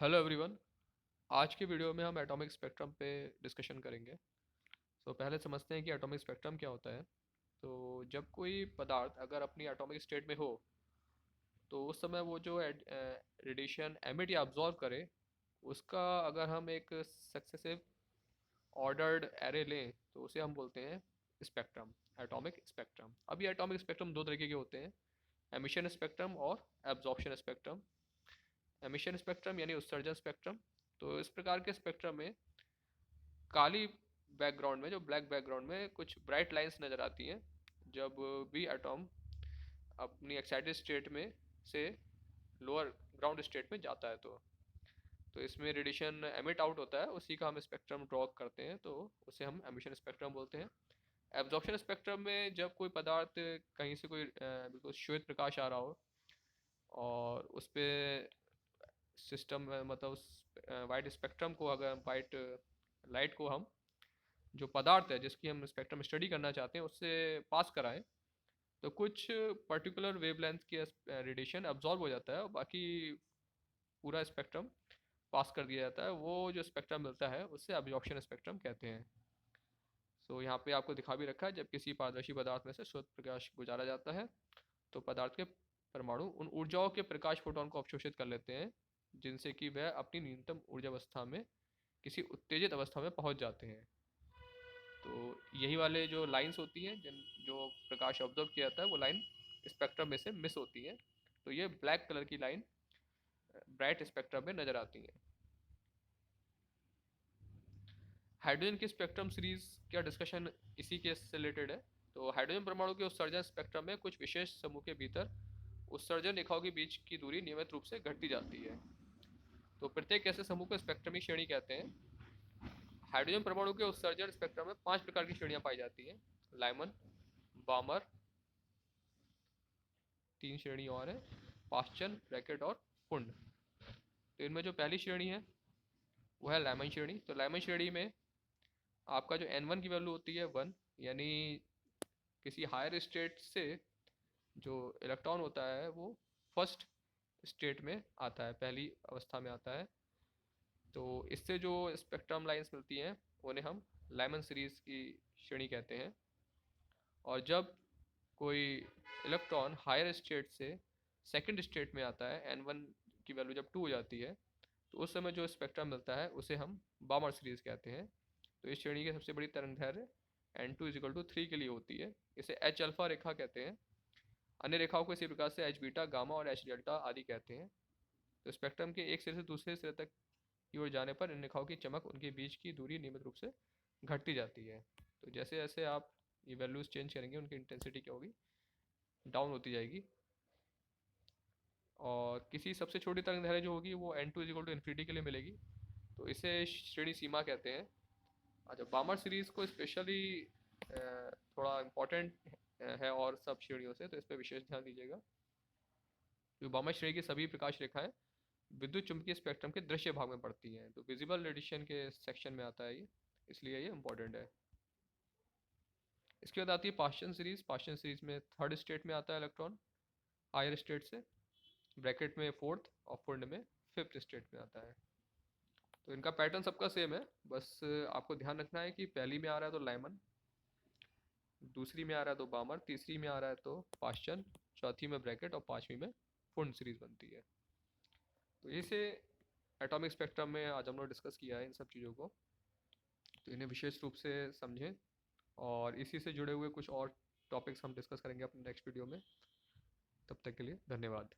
Hello everyone. आज की video में हम एटॉमिक स्पेक्ट्रम पे डिस्कशन करेंगे। तो पहले समझते हैं कि एटॉमिक स्पेक्ट्रम क्या होता है। तो जब कोई पदार्थ अगर अपनी एटॉमिक स्टेट में हो तो उस समय वो जो रेडिएशन एमिट या अब्जॉर्ब करे उसका अगर हम एक सक्सेसिव ऑर्डर्ड एरे लें तो उसे हम बोलते हैं स्पेक्ट्रम, एटॉमिक स्पेक्ट्रम। अब ये एटॉमिक स्पेक्ट्रम दो तरीके के होते हैं, एमिशन स्पेक्ट्रम और एब्जॉर्प्शन स्पेक्ट्रम। एमिशन स्पेक्ट्रम यानी उत्सर्जन स्पेक्ट्रम। तो इस प्रकार के स्पेक्ट्रम में काली बैकग्राउंड में, जो ब्लैक बैकग्राउंड में कुछ ब्राइट लाइंस नज़र आती हैं जब भी एटॉम अपनी एक्साइटेड स्टेट में से लोअर ग्राउंड स्टेट में जाता है। तो इसमें रेडिएशन एमिट आउट होता है, उसी का हम स्पेक्ट्रम ड्रॉ करते हैं, तो उसे हम एमिशन स्पेक्ट्रम बोलते हैं। एब्जॉर्प्शन स्पेक्ट्रम में जब कोई पदार्थ कहीं से कोई बिल्कुल श्वेत प्रकाश आ रहा हो और उस पर सिस्टम मतलब उस वाइट स्पेक्ट्रम को, अगर वाइट लाइट को हम जो पदार्थ है जिसकी हम स्पेक्ट्रम स्टडी करना चाहते हैं उससे पास कराएं तो कुछ पर्टिकुलर वेवलेंथ के रेडिएशन अब्जॉर्ब हो जाता है और बाकी पूरा स्पेक्ट्रम पास कर दिया जाता है। वो जो स्पेक्ट्रम मिलता है उससे अब्जॉर्प्शन स्पेक्ट्रम कहते हैं। सो यहाँ पे आपको दिखा भी रखा है, जब किसी पारदर्शी पदार्थ में से श्वेत प्रकाश गुजारा जाता है तो पदार्थ के परमाणु उन ऊर्जाओं के प्रकाश फोटोन को अवशोषित कर लेते हैं जिनसे कि वह अपनी न्यूनतम ऊर्जा अवस्था में किसी उत्तेजित अवस्था में पहुंच जाते हैं। तो यही वाले जो लाइंस होती हैं जिन जो प्रकाश ऑब्जर्व किया जाता है वो लाइन स्पेक्ट्रम में से मिस होती है, तो ये ब्लैक कलर की लाइन ब्राइट स्पेक्ट्रम में नजर आती है। हाइड्रोजन की स्पेक्ट्रम सीरीज का डिस्कशन इसी के से रिलेटेड है। तो हाइड्रोजन परमाणु के उत्सर्जन स्पेक्ट्रम में कुछ विशेष समूह के भीतर उत्सर्जन रेखाओं के बीच की दूरी नियमित रूप से घटती जाती है। तो प्रत्येक ऐसे समूह को स्पेक्ट्रम की श्रेणी कहते हैं। हाइड्रोजन परमाणु के उत्सर्जन स्पेक्ट्रम में 5 प्रकार की श्रेणियां पाई जाती हैं। लाइमन, बामर, 3 श्रेणी और है, पाश्चन, ब्रैकेट और पुंड। तो इनमें जो पहली श्रेणी है वो है लाइमन श्रेणी। तो लाइमन श्रेणी में आपका जो N1 की वैल्यू होती है 1, यानी किसी हायर स्टेट से जो इलेक्ट्रॉन होता है वो फर्स्ट स्टेट में आता है, पहली अवस्था में आता है। तो इससे जो स्पेक्ट्रम लाइंस मिलती हैं उन्हें हम लाइमन सीरीज की श्रेणी कहते हैं। और जब कोई इलेक्ट्रॉन हायर स्टेट से सेकंड स्टेट में आता है, N1 की वैल्यू जब 2 हो जाती है, तो उस समय जो स्पेक्ट्रम मिलता है उसे हम बामर सीरीज कहते हैं। तो इस श्रेणी की सबसे बड़ी तरंगदैर्घ्य N2 = 3 के लिए होती है। इसे एच अल्फा रेखा कहते हैं। अन्य रेखाओं को इसी प्रकार से एच बीटा, गामा और एच डेल्टा आदि कहते हैं। तो स्पेक्ट्रम के एक सिरे से दूसरे सिरे तक की ओर जाने पर इन रेखाओं की चमक, उनके बीच की दूरी नियमित रूप से घटती जाती है। तो जैसे जैसे आप ये वैल्यूज चेंज करेंगे उनकी इंटेंसिटी क्या होगी, डाउन होती जाएगी। और किसी सबसे छोटी तरंगदैर्घ्य जो होगी वो N2 = इन्फिनिटी के लिए मिलेगी, तो इसे श्रेणी सीमा कहते हैं। अच्छा, बामर सीरीज को स्पेशली थोड़ा इम्पोर्टेंट है और सब श्रेणियों से, तो इस पर विशेष ध्यान दीजिएगा। क्योंकि बामर श्रेणी की सभी प्रकाश रेखाएं विद्युत चुंबकीय स्पेक्ट्रम के दृश्य भाग में पड़ती हैं, तो विजिबल रेडिएशन के सेक्शन में आता है ये, इसलिए ये इंपॉर्टेंट है। इसके बाद आती है पाश्चन सीरीज। पाश्चन सीरीज में थर्ड स्टेट में आता है इलेक्ट्रॉन हायर स्टेट से, ब्रैकेट में फोर्थ और पुंड में फिफ्थ स्टेट में आता है। तो इनका पैटर्न सबका सेम है, बस आपको ध्यान रखना है कि पहली में आ रहा है तो लाइमन, दूसरी में आ रहा है तो बामर, तीसरी में आ रहा है तो पाश्चन, चौथी में ब्रैकेट और पांचवी में पुंड सीरीज बनती है। तो इसे एटॉमिक स्पेक्ट्रम में आज हम लोग डिस्कस किया है इन सब चीज़ों को, तो इन्हें विशेष रूप से समझें। और इसी से जुड़े हुए कुछ और टॉपिक्स हम डिस्कस करेंगे अपने नेक्स्ट वीडियो में। तब तक के लिए धन्यवाद।